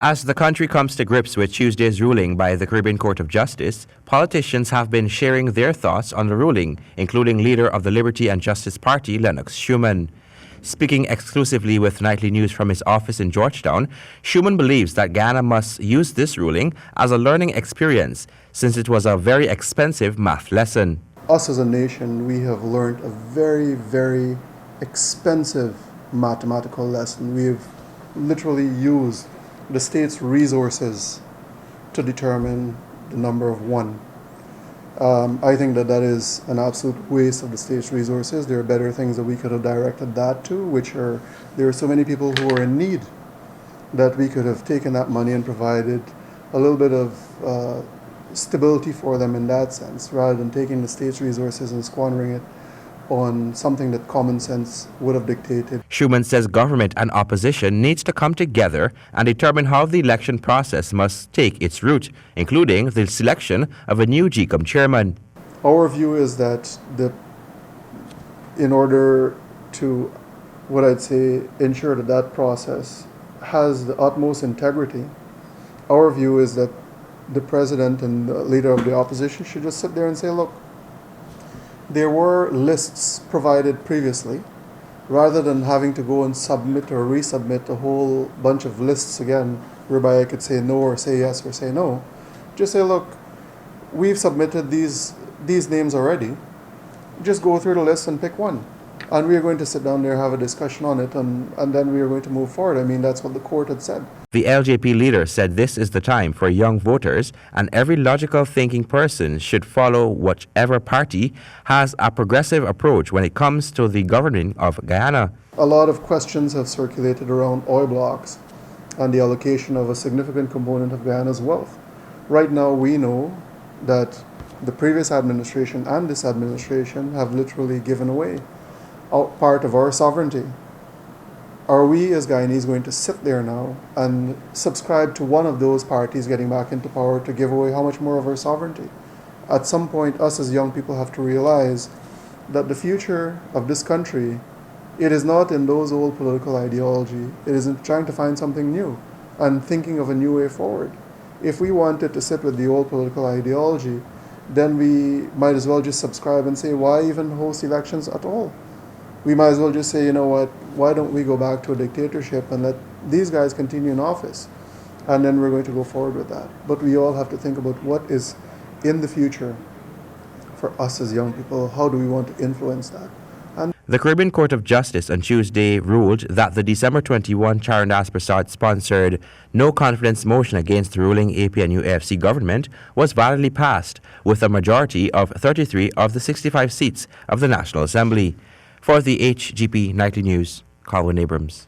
As the country comes to grips with Tuesday's ruling by the Caribbean Court of Justice, politicians have been sharing their thoughts on the ruling, including leader of the Liberty and Justice Party, Lennox Schumann. Speaking exclusively with Nightly News from his office in Georgetown, Schumann believes that Guyana must use this ruling as a learning experience, since it was a very expensive math lesson. Us as a nation, we have learned a very, very expensive mathematical lesson. We've literally used the state's resources to determine the number of one. I think that is an absolute waste of the state's resources. There are better things that we could have directed that to, there are so many people who are in need that we could have taken that money and provided a little bit of stability for them in that sense, rather than taking the state's resources and squandering it on something that common sense would have dictated. Schumann says government and opposition needs to come together and determine how the election process must take its route, including the selection of a new GCOM chairman. Our view is that in order to, ensure that process has the utmost integrity, our view is that the president and the leader of the opposition should just sit there and say, look, there were lists provided previously. Rather than having to go and submit or resubmit a whole bunch of lists again, whereby I could say no or say yes or say no, just say, look, we've submitted these names already. Just go through the list and pick one. And we are going to sit down there, have a discussion on it, and then we are going to move forward. I mean, that's what the court had said. The LJP leader said this is the time for young voters, and every logical thinking person should follow whichever party has a progressive approach when it comes to the governing of Guyana. A lot of questions have circulated around oil blocks and the allocation of a significant component of Guyana's wealth. Right now, we know that the previous administration and this administration have literally given away part of our sovereignty. Are we as Guyanese going to sit there now and subscribe to one of those parties getting back into power to give away how much more of our sovereignty? At some point, us as young people have to realize that the future of this country, it is not in those old political ideology. It is in trying to find something new and thinking of a new way forward. If we wanted to sit with the old political ideology, then we might as well just subscribe and say, why even host elections at all? We might as well just say, you know what, why don't we go back to a dictatorship and let these guys continue in office? And then we're going to go forward with that. But we all have to think about what is in the future for us as young people. How do we want to influence that? The Caribbean Court of Justice on Tuesday ruled that the December 21 Charan Das Prasad-sponsored no-confidence motion against the ruling APNU-AFC government was validly passed with a majority of 33 of the 65 seats of the National Assembly. For the HGP Nightly News, Colin Abrams.